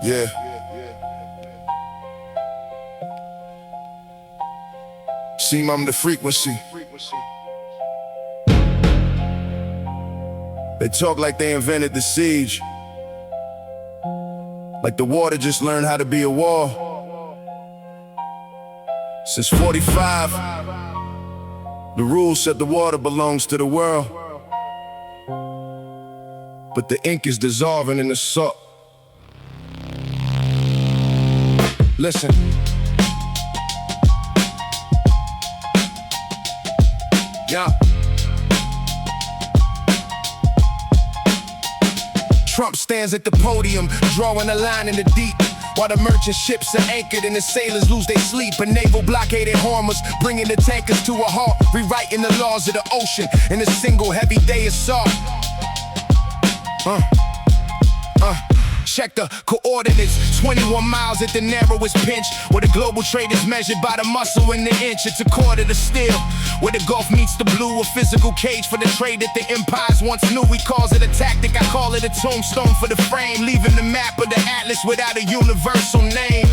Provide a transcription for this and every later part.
Yeah. Ximam the frequency. They talk like they invented the siege, like the water just learned how to be a wall. Since 45, the rule said the water belongs to the world, but the ink is dissolving in the salt. Listen. Yeah. Trump stands at the podium, drawing a line in the deep, while the merchant ships are anchored and the sailors lose their sleep. A naval blockade at Hormuz, bringing the tankers to a halt, rewriting the laws of the ocean in a single heavy day assault. Check the coordinates, 21 miles at the narrowest pinch, where the global trade is measured by the muscle in the inch. It's a quarter to steel, where the Gulf meets the blue, a physical cage for the trade that the empires once knew. He calls it a tactic, I call it a tombstone for the frame, leaving the map of the atlas without a universal name.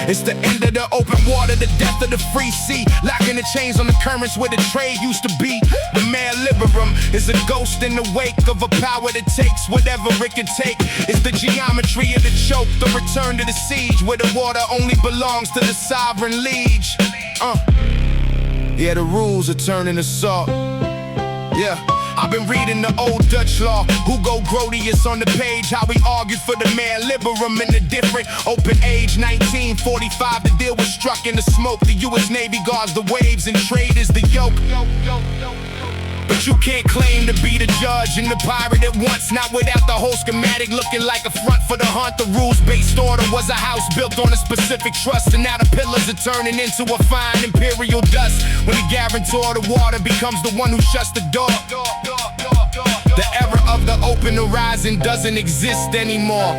It's the end of the open water, the death of the free sea, locking the chains on the currents where the trade used to be. The mare liberum is a ghost in the wake of a power that takes whatever it can take. It's the geometry of the choke, the return to the siege, where the water only belongs to the sovereign liege. Yeah, the rules are turning to salt. Yeah, I've been reading the old Dutch law, Hugo Grotius on the page, how we argued for the mare liberum in a different open age. 1945, the deal was struck in the smoke. The U.S. Navy guards the waves and trade is the yoke. But you can't claim to be the judge and the pirate at once, not without the whole schematic looking like a front for the hunt. The rules-based order was a house built on a specific trust, and now the pillars are turning into a fine imperial dust, when the guarantor of the water becomes the one who shuts the door. The era of the open horizon doesn't exist anymore.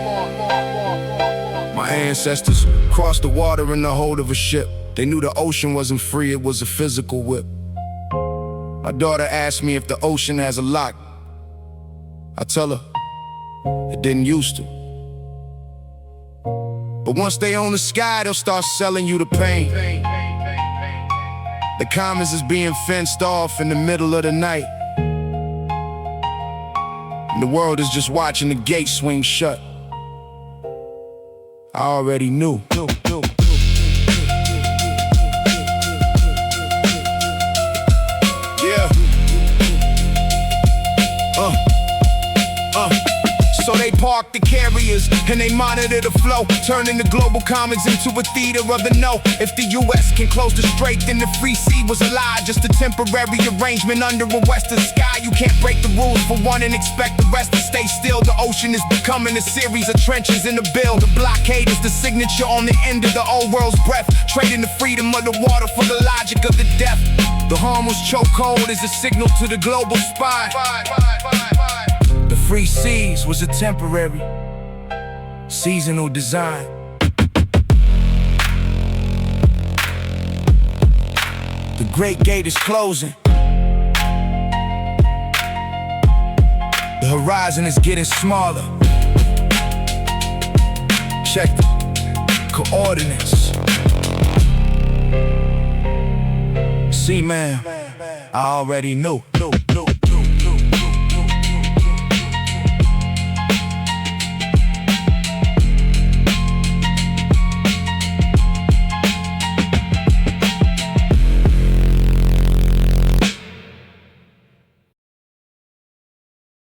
My ancestors crossed the water in the hold of a ship. They knew the ocean wasn't free, it was a physical whip. My daughter asked me if the ocean has a lock. I tell her, it didn't used to. But once they own the sky, they'll start selling you the pain. The commons is being fenced off in the middle of the night, and the world is just watching the gate swing shut. I already knew. So they park the carriers and they monitor the flow, turning the global commons into a theater of the no. If the US can close the strait, then the free sea was a lie, just a temporary arrangement under a western sky. You can't break the rules for one and expect the rest to stay still. The ocean is becoming a series of trenches in the bill. The blockade is the signature on the end of the old world's breath, trading the freedom of the water for the logic of the death. The Hormuz chokehold is a signal to the global spy. The free seas was a temporary, seasonal design. The Great Gate is closing. The horizon is getting smaller. Check the coordinates. Ximam, I already knew.